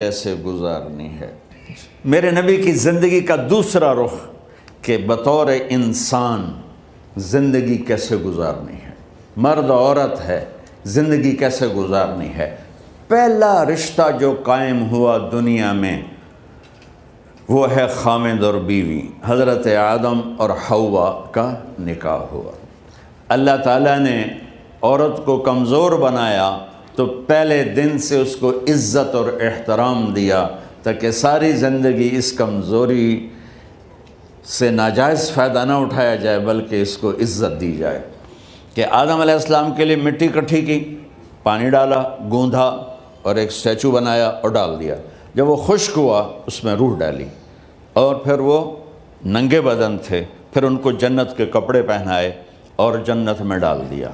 کیسے گزارنی ہے۔ میرے نبی کی زندگی کا دوسرا رخ کہ بطور انسان زندگی کیسے گزارنی ہے، مرد عورت ہے زندگی کیسے گزارنی ہے۔ پہلا رشتہ جو قائم ہوا دنیا میں وہ ہے خامد اور بیوی، حضرت آدم اور حوا کا نکاح ہوا۔ اللہ تعالیٰ نے عورت کو کمزور بنایا تو پہلے دن سے اس کو عزت اور احترام دیا تاکہ ساری زندگی اس کمزوری سے ناجائز فائدہ نہ اٹھایا جائے بلکہ اس کو عزت دی جائے۔ کہ آدم علیہ السلام کے لیے مٹی اکٹھی کی، پانی ڈالا، گوندھا اور ایک اسٹیچو بنایا اور ڈال دیا۔ جب وہ خشک ہوا اس میں روح ڈالی اور پھر وہ ننگے بدن تھے، پھر ان کو جنت کے کپڑے پہنائے اور جنت میں ڈال دیا۔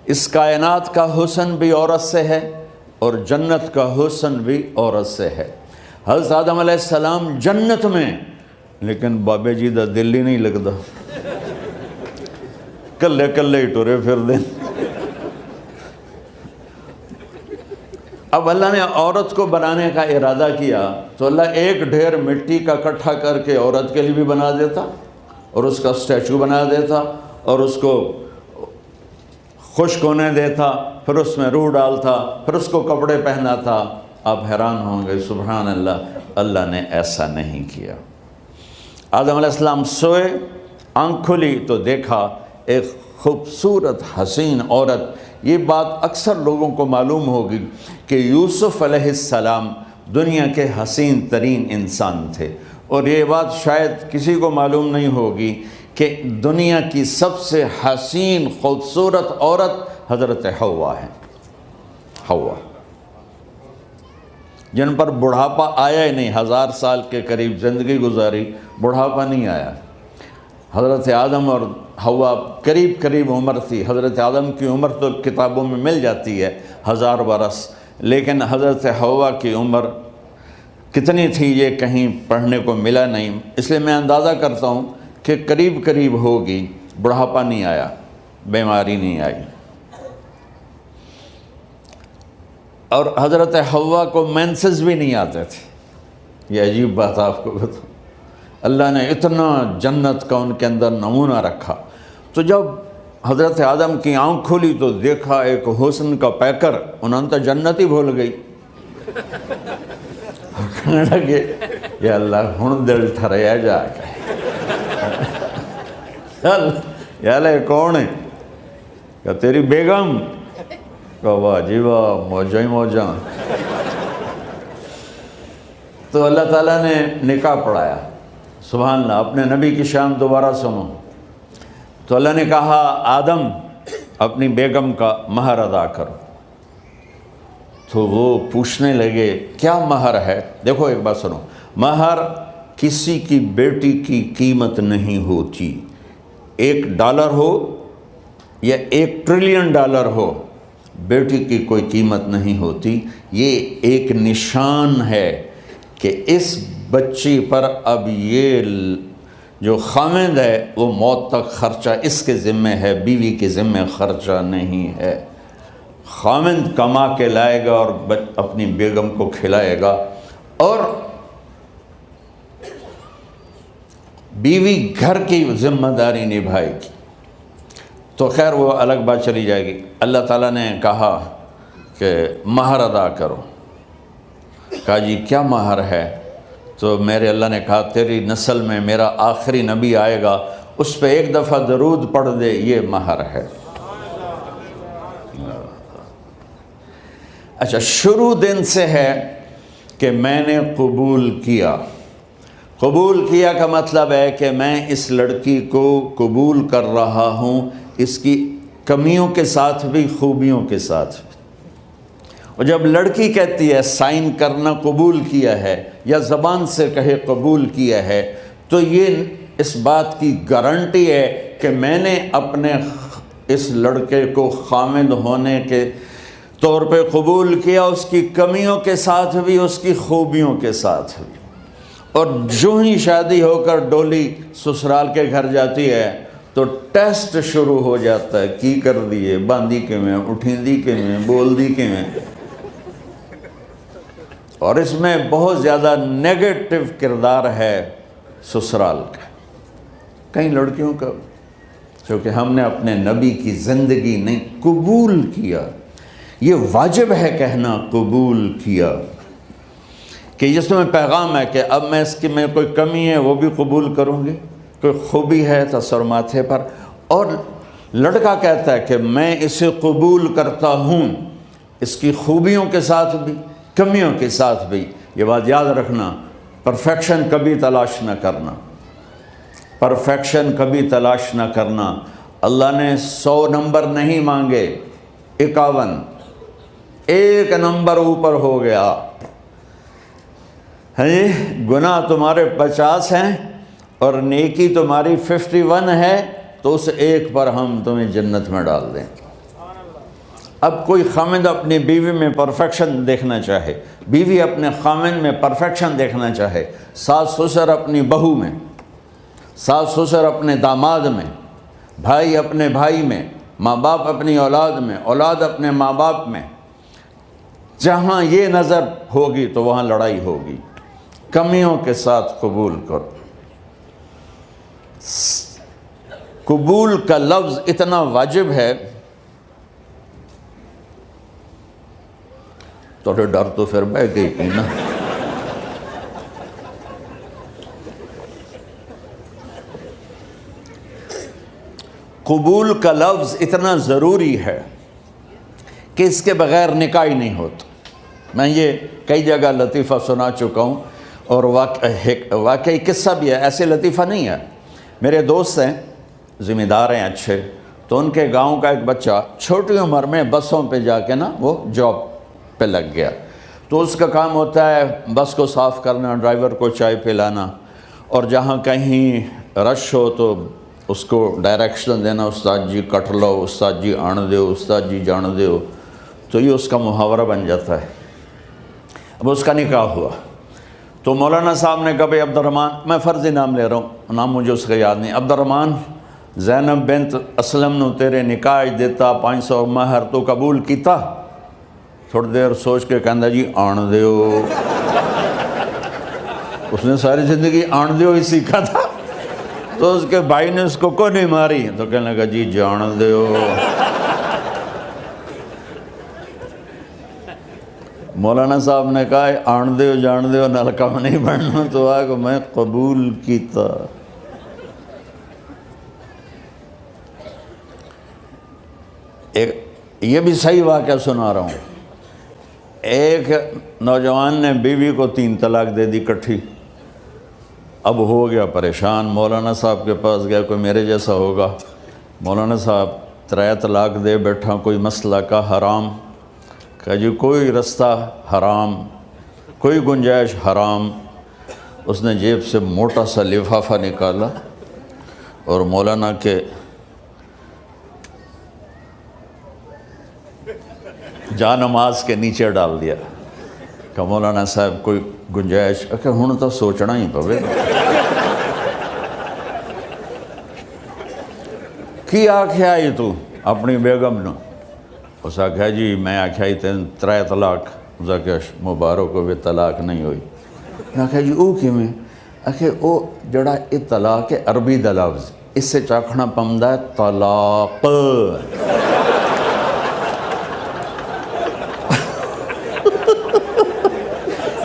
اس کائنات کا حسن بھی عورت سے ہے اور جنت کا حسن بھی عورت سے ہے۔ حضرت آدم علیہ السلام جنت میں، لیکن بابے جی دا دل ہی نہیں لگتا، کلے کلے ہی ٹرے پھر دیں۔ اب اللہ نے عورت کو بنانے کا ارادہ کیا تو اللہ ایک ڈھیر مٹی کا اکٹھا کر کے عورت کے لیے بھی بنا دیتا اور اس کا اسٹیچو بنا دیتا اور اس کو خشک ہونے دیتا، پھر اس میں روح ڈالتا، پھر اس کو کپڑے پہناتا۔ آپ حیران ہوں گے، سبحان اللہ، اللہ نے ایسا نہیں کیا۔ آدم علیہ السلام سوئے، آنکھ کھلی تو دیکھا ایک خوبصورت حسین عورت۔ یہ بات اکثر لوگوں کو معلوم ہوگی کہ یوسف علیہ السلام دنیا کے حسین ترین انسان تھے، اور یہ بات شاید کسی کو معلوم نہیں ہوگی کہ دنیا کی سب سے حسین خوبصورت عورت حضرت حوا ہے۔ حوا جن پر بڑھاپا آیا ہی نہیں، 1000 سال کے قریب زندگی گزاری، بڑھاپا نہیں آیا۔ حضرت آدم اور حوا قریب قریب عمر تھی۔ حضرت آدم کی عمر تو کتابوں میں مل جاتی ہے 1000 برس، لیکن حضرت حوا کی عمر کتنی تھی یہ کہیں پڑھنے کو ملا نہیں، اس لیے میں اندازہ کرتا ہوں کہ قریب قریب ہوگی۔ بڑھاپا نہیں آیا، بیماری نہیں آئی۔ اور حضرت حوا کو مینسز بھی نہیں آتے تھے۔ یہ عجیب بات آپ کو بتاؤں، اللہ نے اتنا جنت کا ان کے اندر نمونہ رکھا۔ تو جب حضرت آدم کی آنکھ کھلی تو دیکھا ایک حسن کا پیکر، انہوں نے تو جنت ہی بھول گئی۔ کہنے لگے یا اللہ ہن دل ٹھریا جا کے، یا اللہ کون ہے؟ کہ تیری بیگم۔ کہ واہ جی واہ، موجاں ہی موجاں۔ تو اللہ تعالیٰ نے نکاح پڑھایا۔ سبحان اللہ، اپنے نبی کی شان دوبارہ سنو۔ تو اللہ نے کہا آدم اپنی بیگم کا مہر ادا کرو۔ تو وہ پوچھنے لگے کیا مہر ہے؟ دیکھو ایک بات سنو، مہر کسی کی بیٹی کی قیمت نہیں ہوتی۔ $1 ہو یا $1 ٹریلین ہو، بیٹی کی کوئی قیمت نہیں ہوتی۔ یہ ایک نشان ہے کہ اس بچی پر اب یہ جو خامد ہے وہ موت تک خرچہ اس کے ذمہ ہے، بیوی کے ذمہ خرچہ نہیں ہے۔ خامد کما کے لائے گا اور اپنی بیگم کو کھلائے گا، اور بیوی گھر کی ذمہ داری نبھائے گی۔ تو خیر وہ الگ بات چلی جائے گی۔ اللہ تعالیٰ نے کہا کہ مہر ادا کرو۔ کہا جی کیا مہر ہے؟ تو میرے اللہ نے کہا تیری نسل میں میرا آخری نبی آئے گا، اس پہ ایک دفعہ درود پڑھ دے، یہ مہر ہے۔ اچھا، شروع دن سے ہے کہ میں نے قبول کیا۔ قبول کیا کا مطلب ہے کہ میں اس لڑکی کو قبول کر رہا ہوں، اس کی کمیوں کے ساتھ بھی خوبیوں کے ساتھ بھی۔ اور جب لڑکی کہتی ہے سائن کرنا قبول کیا ہے، یا زبان سے کہے قبول کیا ہے، تو یہ اس بات کی گارنٹی ہے کہ میں نے اپنے اس لڑکے کو خامد ہونے کے طور پہ قبول کیا، اس کی کمیوں کے ساتھ بھی، اس کی خوبیوں کے ساتھ بھی۔ اور جو ہی شادی ہو کر ڈولی سسرال کے گھر جاتی ہے تو ٹیسٹ شروع ہو جاتا ہے، کی کر دیے، باندھی کے میں، اٹھیں دی کے میں، بول دی کے میں۔ اور اس میں بہت زیادہ نیگیٹو کردار ہے سسرال کا. کئی لڑکیوں کا کیونکہ ہم نے اپنے نبی کی زندگی نہیں قبول کیا. یہ واجب ہے کہنا قبول کیا، کہ جس میں پیغام ہے کہ اب میں اس کی میں کوئی کمی ہے وہ بھی قبول کروں گی، کوئی خوبی ہے تو سر ماتھے پر. اور لڑکا کہتا ہے کہ میں اسے قبول کرتا ہوں، اس کی خوبیوں کے ساتھ بھی کمیوں کے ساتھ بھی. یہ بات یاد رکھنا، پرفیکشن کبھی تلاش نہ کرنا، پرفیکشن کبھی تلاش نہ کرنا. اللہ نے 100 نمبر نہیں مانگے، 51، ایک نمبر اوپر ہو گیا. گناہ تمہارے 50 ہیں اور نیکی تمہاری 51 ہے، تو اس ایک پر ہم تمہیں جنت میں ڈال دیں. اب کوئی خامد اپنی بیوی میں پرفیکشن دیکھنا چاہے، بیوی اپنے خامد میں پرفیکشن دیکھنا چاہے، ساس سسر اپنی بہو میں، ساس سسر اپنے داماد میں، بھائی اپنے بھائی میں، ماں باپ اپنی اولاد میں، اولاد اپنے ماں باپ میں، جہاں یہ نظر ہوگی تو وہاں لڑائی ہوگی. کمیوں کے ساتھ قبول کرو. قبول کا لفظ اتنا واجب ہے، تو ڈر تو پھر بہ گئی نا. قبول کا لفظ اتنا ضروری ہے کہ اس کے بغیر نکاح ہی نہیں ہوتا. میں یہ کئی جگہ لطیفہ سنا چکا ہوں، اور واقعی قصہ بھی ہے، ایسے لطیفہ نہیں ہے. میرے دوست ہیں، ذمہ دار ہیں اچھے، تو ان کے گاؤں کا ایک بچہ چھوٹی عمر میں بسوں پہ جا کے نا وہ جاب پہ لگ گیا. تو اس کا کام ہوتا ہے بس کو صاف کرنا، ڈرائیور کو چائے پلانا، اور جہاں کہیں رش ہو تو اس کو ڈائریکشن دینا، استاد جی کٹ لو، استاد جی آن دیو، استاد جی جان دیو. تو یہ اس کا محاورہ بن جاتا ہے. اب اس کا نکاح ہوا تو مولانا صاحب نے کہا بھائی عبد الرحمن، میں فرضی نام لے رہا ہوں، نام مجھے اس کا یاد نہیں، عبد الرحمن زینب بنت اسلم نو تیرے نکاح دیتا 500 مہر تو قبول کیتا. تھوڑی دیر سوچ کے کہندا جی آن دیو. اس نے ساری زندگی آن دیو ہی سیکھا تھا. تو اس کے بھائی نے اس کو نہیں ماری تو کہنے لگا جی جان دیو. مولانا صاحب نے کہا آن دیو جان دیو نال کم نہیں بننا، تو آگا میں قبول کیتا. یہ بھی صحیح واقعہ سنا رہا ہوں. ایک نوجوان نے بیوی کو 3 طلاق دے دی کٹھی. اب ہو گیا پریشان، مولانا صاحب کے پاس گیا، کوئی میرے جیسا ہوگا. مولانا صاحب 3 طلاق دے بیٹھا، کوئی مسئلہ کا حرام. کہا جی کوئی رستہ حرام، کوئی گنجائش حرام. اس نے جیب سے موٹا سا لفافہ نکالا اور مولانا کے جا نماز کے نیچے ڈال دیا. کہ مولانا صاحب کوئی گنجائش، کہ ہن تو سوچنا ہی پوے. کی آکھیا ہی تو اپنی بیگم نو؟ اس آکھیا جی میں آکھیا ہی 3 طلاق. اس آکھیا مبارک ہوئے طلاق نہیں ہوئی. میں آکھیا جی او کیویں؟ آکھے او جڑا یہ طلاق ہے عربی دا لفظ، اس سے چاکھنا پمدا ہے طلاق.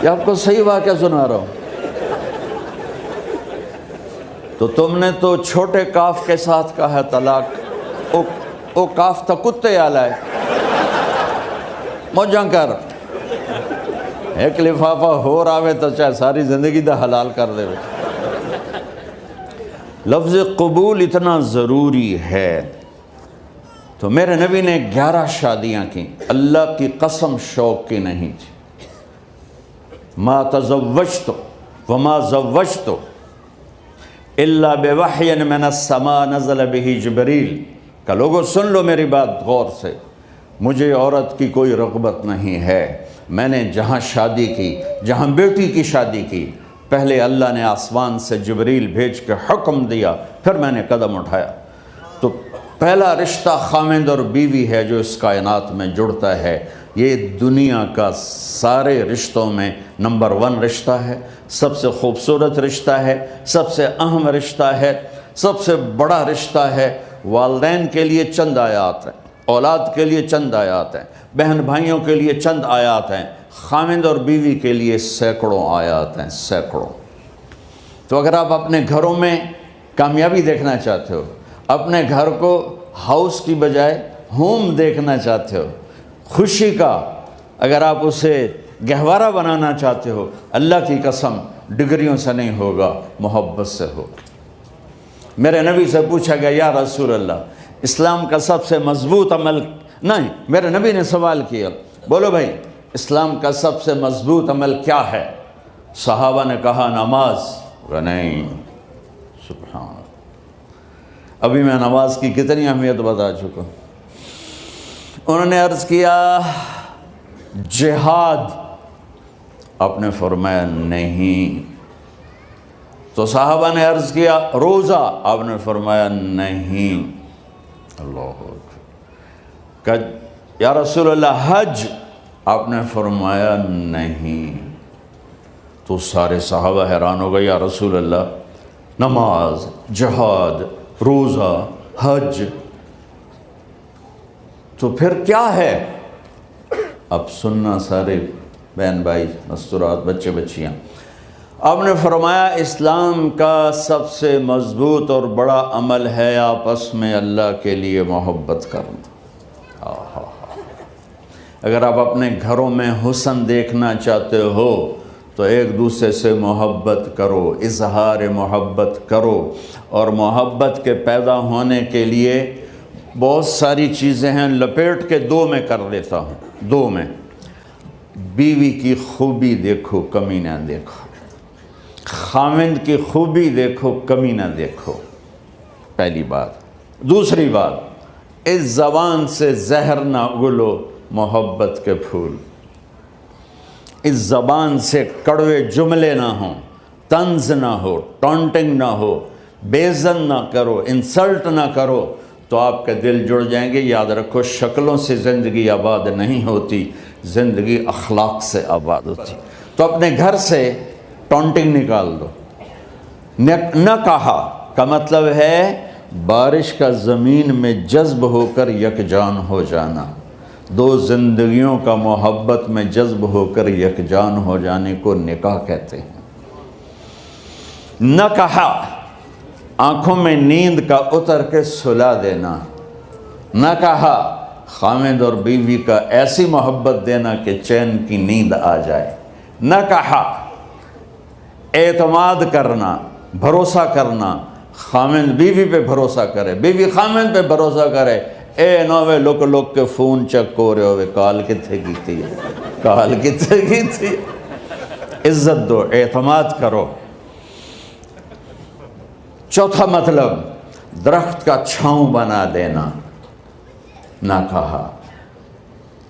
یہ آپ کو صحیح واقعہ سنا رہا ہوں. تو تم نے تو چھوٹے کاف کے ساتھ کہا ہے طلاق. او کاف تا کتے آلا ہے. موجاں کر ایک لفافہ ہو راوے تو چاہے ساری زندگی دا حلال کر دے. لفظ قبول اتنا ضروری ہے. تو میرے نبی نے 11 شادیاں کی، اللہ کی قسم شوق کی نہیں تھی. ما تزوجت وما زوجت الا بوحی من السماء نزل به جبریل. کہ لوگوں سن لو میری بات غور سے، مجھے عورت کی کوئی رغبت نہیں ہے. میں نے جہاں شادی کی، جہاں بیٹی کی شادی کی، پہلے اللہ نے آسمان سے جبریل بھیج کے حکم دیا، پھر میں نے قدم اٹھایا. تو پہلا رشتہ خامند اور بیوی ہے جو اس کائنات میں جڑتا ہے. یہ دنیا کا سارے رشتوں میں نمبر 1 رشتہ ہے، سب سے خوبصورت رشتہ ہے، سب سے اہم رشتہ ہے، سب سے بڑا رشتہ ہے۔ والدین کے لیے چند آیات ہیں، اولاد کے لیے چند آیات ہیں، بہن بھائیوں کے لیے چند آیات ہیں، خاوند اور بیوی کے لیے سینکڑوں آیات ہیں، سینکڑوں۔ تو اگر آپ اپنے گھروں میں کامیابی دیکھنا چاہتے ہو، اپنے گھر کو ہاؤس کی بجائے ہوم دیکھنا چاہتے ہو، خوشی کا اگر آپ اسے گہوارہ بنانا چاہتے ہو، اللہ کی قسم ڈگریوں سے نہیں ہوگا، محبت سے ہوگا۔ میرے نبی سے پوچھا گیا یا رسول اللہ اسلام کا سب سے مضبوط عمل، نہیں، میرے نبی نے سوال کیا، بولو بھائی اسلام کا سب سے مضبوط عمل کیا ہے؟ صحابہ نے کہا نماز۔ نہیں، سبحان اللہ، ابھی میں نماز کی کتنی اہمیت بتا چکا ہوں۔ انہوں نے عرض کیا جہاد، آپ نے فرمایا نہیں۔ تو صحابہ نے عرض کیا روزہ، آپ نے فرمایا نہیں۔ اللہ اکبر۔ کہ یا رسول اللہ حج، آپ نے فرمایا نہیں۔ تو سارے صحابہ حیران ہو گئے، یا رسول اللہ نماز، جہاد، روزہ، حج، تو پھر کیا ہے؟ اب سننا سارے بہن بھائی، مستورات، بچے بچیاں، آپ نے فرمایا اسلام کا سب سے مضبوط اور بڑا عمل ہے آپس میں اللہ کے لیے محبت کرنا۔ اگر آپ اپنے گھروں میں حسن دیکھنا چاہتے ہو تو ایک دوسرے سے محبت کرو، اظہار محبت کرو، اور محبت کے پیدا ہونے کے لیے بہت ساری چیزیں ہیں، لپیٹ کے 2 میں کر لیتا ہوں، 2 میں۔ بیوی کی خوبی دیکھو، کمی نہ دیکھو، خاوند کی خوبی دیکھو، کمی نہ دیکھو، پہلی بات۔ دوسری بات، اس زبان سے زہر نہ اگلو محبت کے پھول، اس زبان سے کڑوے جملے نہ ہوں، طنز نہ ہو، ٹانٹنگ نہ ہو، بےعزت نہ کرو، انسلٹ نہ کرو، تو آپ کے دل جڑ جائیں گے۔ یاد رکھو شکلوں سے زندگی آباد نہیں ہوتی، زندگی اخلاق سے آباد ہوتی۔ تو اپنے گھر سے ٹانٹنگ نکال دو۔ نہ کہا کا مطلب ہے بارش کا زمین میں جذب ہو کر یکجان ہو جانا، 2 زندگیوں کا محبت میں جذب ہو کر یکجان ہو جانے کو نکاح کہتے ہیں۔ نہ کہا آنکھوں میں نیند کا اتر کے سلا دینا، نہ کہا خاوند اور بیوی کا ایسی محبت دینا کہ چین کی نیند آ جائے، نہ کہا اعتماد کرنا، بھروسہ کرنا، خاوند بیوی پہ بھروسہ کرے، بیوی خاوند پہ بھروسہ کرے۔ اے نوے لوک کے فون چیک ہو رہے ہوئے، کال کتنے کی تھی، کال کتنے کی تھی۔ عزت دو، اعتماد کرو۔ چوتھا مطلب درخت کا چھاؤں بنا دینا، نہ کہا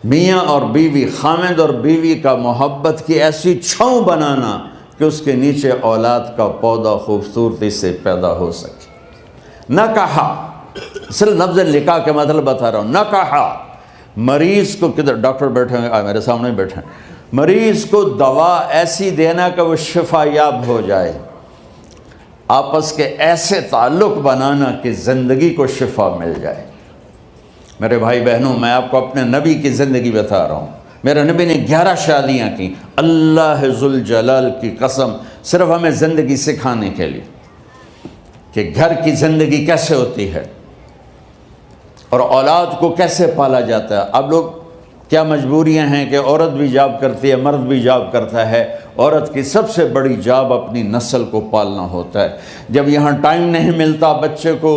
میاں اور بیوی، خاوند اور بیوی کا محبت کی ایسی چھاؤں بنانا کہ اس کے نیچے اولاد کا پودا خوبصورتی سے پیدا ہو سکے۔ نہ کہا، صرف لفظ نکاح کے مطلب بتا رہا ہوں، نہ کہا مریض کو، کدھر ڈاکٹر بیٹھے ہیں، میرے سامنے بیٹھے ہیں، مریض کو دوا ایسی دینا کہ وہ شفا یاب ہو جائے، آپس کے ایسے تعلق بنانا کہ زندگی کو شفا مل جائے۔ میرے بھائی بہنوں، میں آپ کو اپنے نبی کی زندگی بتا رہا ہوں۔ میرے نبی نے 11 شادیاں کی، اللہ ذوالجلال کی قسم، صرف ہمیں زندگی سکھانے کے لیے کہ گھر کی زندگی کیسے ہوتی ہے اور اولاد کو کیسے پالا جاتا ہے۔ اب لوگ کیا مجبوریاں ہیں کہ عورت بھی جاب کرتی ہے، مرد بھی جاب کرتا ہے۔ عورت کی سب سے بڑی جاب اپنی نسل کو پالنا ہوتا ہے۔ جب یہاں ٹائم نہیں ملتا بچے کو،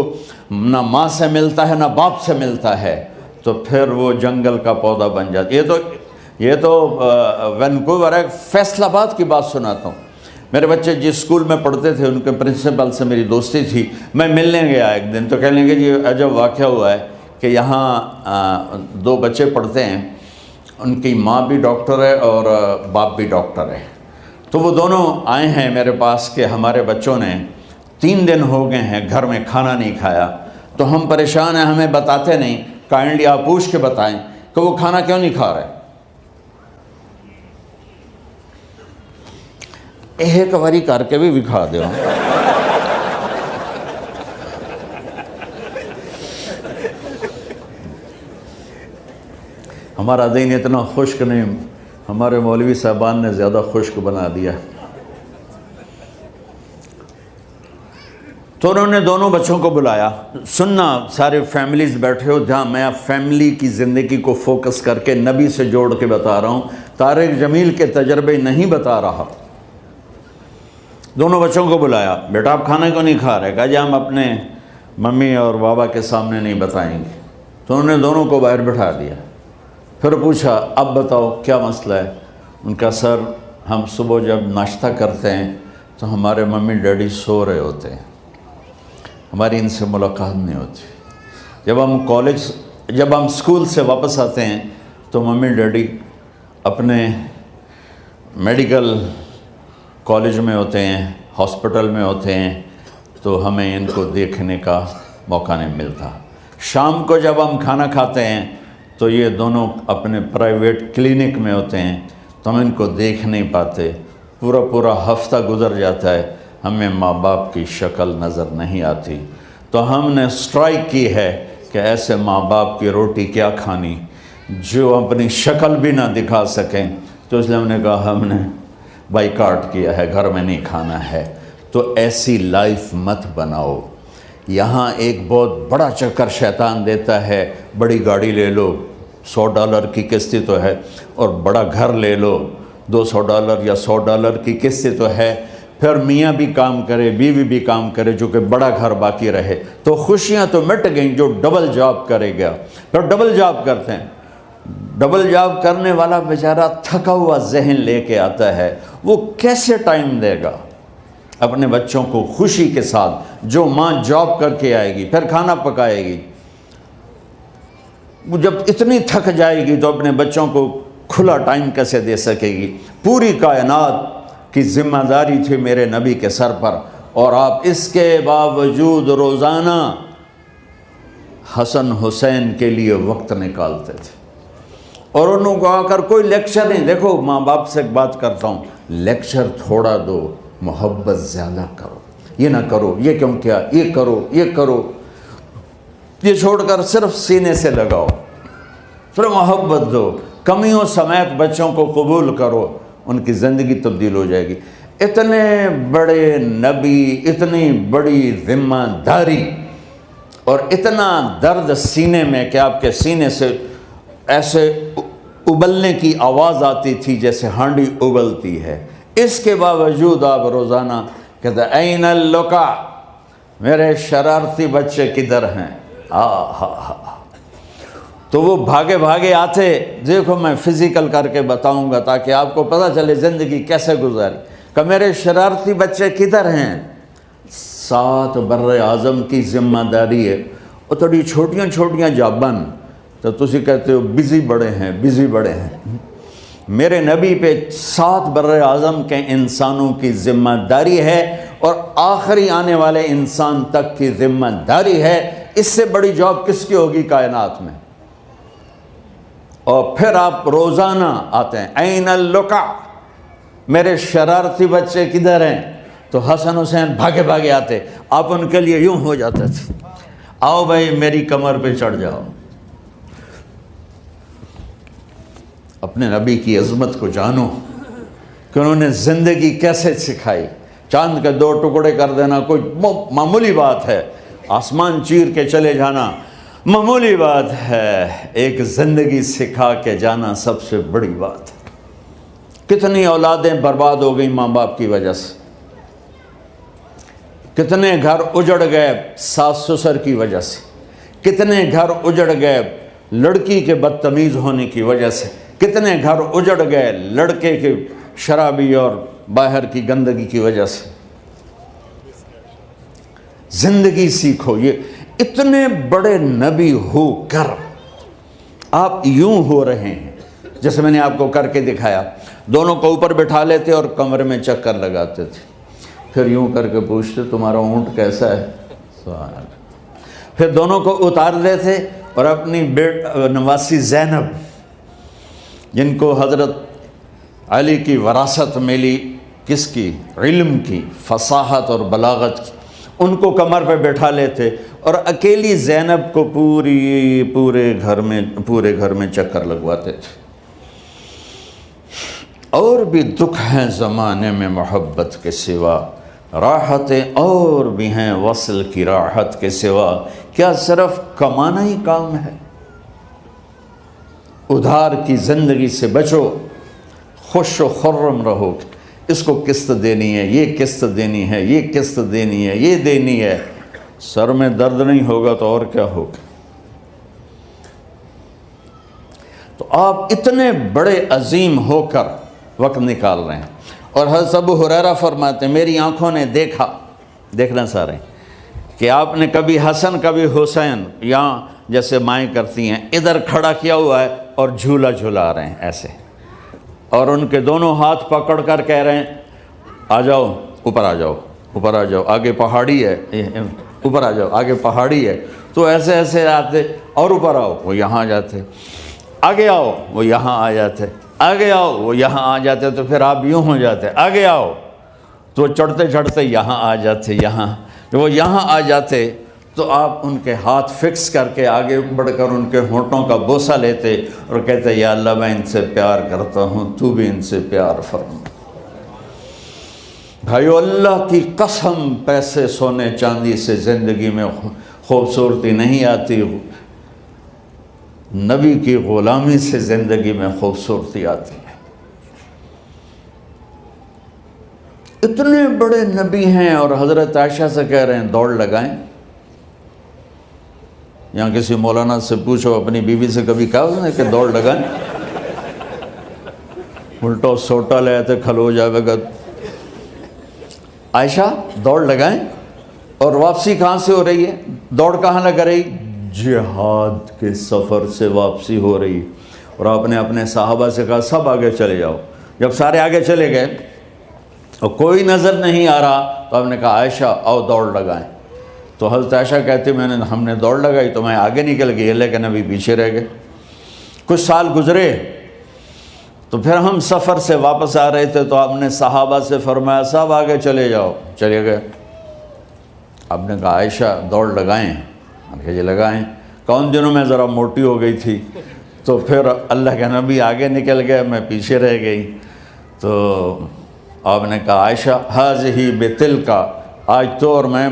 نہ ماں سے ملتا ہے نہ باپ سے ملتا ہے، تو پھر وہ جنگل کا پودا بن جاتا ہے۔ یہ تو وینکوور ہے، فیصل آباد کی بات سناتا ہوں۔ میرے بچے جس اسکول میں پڑھتے تھے ان کے پرنسپل سے میری دوستی تھی، میں ملنے گیا ایک دن، تو کہنے لگے جی عجب واقعہ ہوا ہے کہ یہاں 2 بچے پڑھتے ہیں، ان کی ماں بھی ڈاکٹر ہے اور باپ بھی ڈاکٹر ہے، تو وہ دونوں آئے ہیں میرے پاس کہ ہمارے بچوں نے 3 دن ہو گئے ہیں گھر میں کھانا نہیں کھایا، تو ہم پریشان ہیں، ہمیں بتاتے نہیں، کائنڈلی آپ پوچھ کے بتائیں کہ وہ کھانا کیوں نہیں کھا رہے۔ ایک باری کر کے بھی دکھا دو. ہمارا دین اتنا خشک نہیں، ہمارے مولوی صاحبان نے زیادہ خشک بنا دیا. تو انہوں نے دونوں بچوں کو بلایا. سننا سارے فیملیز بیٹھے ہو جہاں میں فیملی کی زندگی کو فوکس کر کے نبی سے جوڑ کے بتا رہا ہوں، طارق جمیل کے تجربے نہیں بتا رہا. دونوں بچوں کو بلایا. بیٹا آپ کھانا کیوں نہیں کھا رہے؟ کہا جی ہم اپنے ممی اور بابا کے سامنے نہیں بتائیں گے. تو انہوں نے دونوں کو باہر بٹھا دیا. پھر پوچھا اب بتاؤ کیا مسئلہ ہے؟ ان کا سر ہم صبح جب ناشتہ کرتے ہیں تو ہمارے ممی ڈیڈی سو رہے ہوتے ہیں، ہماری ان سے ملاقات نہیں ہوتی. جب ہم اسکول سے واپس آتے ہیں تو ممی ڈیڈی اپنے میڈیکل کالج میں ہوتے ہیں، ہاسپٹل میں ہوتے ہیں، تو ہمیں ان کو دیکھنے کا موقع نہیں ملتا. شام کو جب ہم کھانا کھاتے ہیں تو یہ دونوں اپنے پرائیویٹ کلینک میں ہوتے ہیں تو ہم ان کو دیکھ نہیں پاتے. پورا ہفتہ گزر جاتا ہے، ہمیں ماں باپ کی شکل نظر نہیں آتی. تو ہم نے اسٹرائک کی ہے کہ ایسے ماں باپ کی روٹی کیا کھانی جو اپنی شکل بھی نہ دکھا سکیں. تو اس لیے ہم نے کہا ہم نے بائیکاٹ کیا ہے، گھر میں نہیں کھانا ہے. تو ایسی لائف مت بناؤ. یہاں ایک بہت بڑا چکر شیطان دیتا ہے، بڑی گاڑی لے لو، $100 کی قسط تو ہے، اور بڑا گھر لے لو، $200 یا $100 کی قسط تو ہے. پھر میاں بھی کام کرے، بیوی بھی کام کرے، جو کہ بڑا گھر باقی رہے، تو خوشیاں تو مٹ گئیں. جو ڈبل جاب کرے گا، پھر ڈبل جاب کرتے ہیں. ڈبل جاب کرنے والا بیچارہ تھکا ہوا ذہن لے کے آتا ہے، وہ کیسے ٹائم دے گا اپنے بچوں کو خوشی کے ساتھ؟ جو ماں جاب کر کے آئے گی پھر کھانا پکائے گی، وہ جب اتنی تھک جائے گی تو اپنے بچوں کو کھلا ٹائم کیسے دے سکے گی؟ پوری کائنات کی ذمہ داری تھی میرے نبی کے سر پر، اور آپ اس کے باوجود روزانہ حسن حسین کے لیے وقت نکالتے تھے. اور انہوں کو آ کر کوئی لیکچر نہیں. دیکھو ماں باپ سے ایک بات کرتا ہوں، لیکچر تھوڑا دو، محبت زیادہ کرو. یہ نہ کرو، یہ کیوں کیا، یہ کرو، یہ کرو، یہ چھوڑ کر صرف سینے سے لگاؤ، صرف محبت دو. کمیوں سمیت بچوں کو قبول کرو، ان کی زندگی تبدیل ہو جائے گی. اتنے بڑے نبی، اتنی بڑی ذمہ داری، اور اتنا درد سینے میں کہ آپ کے سینے سے ایسے ابلنے کی آواز آتی تھی جیسے ہانڈی ابلتی ہے. اس کے باوجود آپ روزانہ کہتے این اللقا، میرے شرارتی بچے کدھر ہیں؟ تو وہ بھاگے بھاگے آتے. دیکھو میں فزیکل کر کے بتاؤں گا تاکہ آپ کو پتہ چلے زندگی کیسے گزاری. کہ میرے شرارتی بچے کدھر ہیں؟ 7 بر اعظم کی ذمہ داری ہے. اور تھوڑی چھوٹیاں جابن تو تسی کہتے ہو بزی بڑے ہیں. میرے نبی پہ 7 بر اعظم کے انسانوں کی ذمہ داری ہے، اور آخری آنے والے انسان تک کی ذمہ داری ہے. اس سے بڑی جاب کس کی ہوگی کائنات میں؟ اور پھر آپ روزانہ آتے ہیں این اللقا، میرے شرارتی بچے کدھر ہیں؟ تو حسن حسین بھاگے بھاگے آتے. آپ ان کے لیے یوں ہو جاتے تھے، آؤ بھائی میری کمر پہ چڑھ جاؤ. اپنے نبی کی عظمت کو جانو کہ انہوں نے زندگی کیسے سکھائی. چاند کے 2 ٹکڑے کر دینا کوئی معمولی بات ہے، آسمان چیر کے چلے جانا معمولی بات ہے، ایک زندگی سکھا کے جانا سب سے بڑی بات ہے. کتنی اولادیں برباد ہو گئی ماں باپ کی وجہ سے، کتنے گھر اجڑ گئے ساس سسر کی وجہ سے، کتنے گھر اجڑ گئے لڑکی کے بدتمیز ہونے کی وجہ سے، کتنے گھر اجڑ گئے لڑکے کے شرابی اور باہر کی گندگی کی وجہ سے. زندگی سیکھو. یہ اتنے بڑے نبی ہو کر آپ یوں ہو رہے ہیں جیسے میں نے آپ کو کر کے دکھایا. دونوں کو اوپر بٹھا لیتے اور کمرے میں چکر لگاتے تھے، پھر یوں کر کے پوچھتے تمہارا اونٹ کیسا ہے؟ پھر دونوں کو اتار دیتے اور اپنی نواسی زینب، جن کو حضرت علی کی وراثت ملی کس کی؟ علم کی، فصاحت اور بلاغت کی، ان کو کمر پہ بٹھا لیتے اور اکیلی زینب کو پورے گھر میں چکر لگواتے تھے۔ اور بھی دکھ ہیں زمانے میں محبت کے سوا، راحتیں اور بھی ہیں وصل کی راحت کے سوا، کیا صرف کمانا ہی کام ہے؟ ادھار کی زندگی سے بچو، خوش و خرم رہو، اس کو قسط دینی ہے، یہ قسط دینی ہے، یہ قسط دینی ہے، یہ دینی ہے، سر میں درد نہیں ہوگا تو اور کیا ہوگا؟ تو آپ اتنے بڑے عظیم ہو کر وقت نکال رہے ہیں، اور حضرت ابو ہریرہ فرماتے ہیں میری آنکھوں نے دیکھنا سارے کہ آپ نے کبھی حسن کبھی حسین، یہاں جیسے مائیں کرتی ہیں ادھر کھڑا کیا ہوا ہے اور جھولا جھلا رہے ہیں ایسے، اور ان کے دونوں ہاتھ پکڑ کر کہہ رہے ہیں آ جاؤ اوپر آ جاؤ، اوپر آ جاؤ، آگے پہاڑی ہے، اوپر آ جاؤ، آگے پہاڑی ہے، تو ایسے ایسے آتے، اور اوپر آؤ، وہ یہاں آ جاتے، آگے آؤ، وہ یہاں آ جاتے، آگے آؤ، وہ یہاں آ جاتے، تو پھر آپ یوں ہو جاتے، آگے آؤ، تو چڑھتے چڑھتے یہاں آ جاتے، وہ یہاں آ جاتے، تو آپ ان کے ہاتھ فکس کر کے آگے بڑھ کر ان کے ہونٹوں کا بوسہ لیتے اور کہتے یا اللہ میں ان سے پیار کرتا ہوں، تو بھی ان سے پیار فرما۔ بھائیو اللہ کی قسم، پیسے سونے چاندی سے زندگی میں خوبصورتی نہیں آتی، نبی کی غلامی سے زندگی میں خوبصورتی آتی ہے۔ اتنے بڑے نبی ہیں اور حضرت عائشہ سے کہہ رہے ہیں دوڑ لگائیں۔ یہاں کسی مولانا سے پوچھو اپنی بیوی سے کبھی کہا اس نے کہ دوڑ لگائیں؟ الٹا سوٹا لے آتے کھلو جاوے گا۔ عائشہ دوڑ لگائیں، اور واپسی کہاں سے ہو رہی ہے؟ دوڑ کہاں لگ رہی؟ جہاد کے سفر سے واپسی ہو رہی، اور آپ نے اپنے صحابہ سے کہا سب آگے چلے جاؤ۔ جب سارے آگے چلے گئے اور کوئی نظر نہیں آ رہا تو آپ نے کہا عائشہ آؤ دوڑ لگائیں، تو حضرت عائشہ کہتے ہم نے دوڑ لگائی تو میں آگے نکل گئی لیکن ابھی پیچھے رہ گئے۔ کچھ سال گزرے تو پھر ہم سفر سے واپس آ رہے تھے تو آپ نے صحابہ سے فرمایا سب آگے چلے جاؤ، چلے گئے۔ آپ نے کہا عائشہ دوڑ لگائیں؟ کہ جی لگائیں۔ کون دنوں میں ذرا موٹی ہو گئی تھی تو پھر اللہ کے نبی آگے نکل گئے، میں پیچھے رہ گئی، تو آپ نے کہا عائشہ ہاذہ بتلک، آج تو اور میں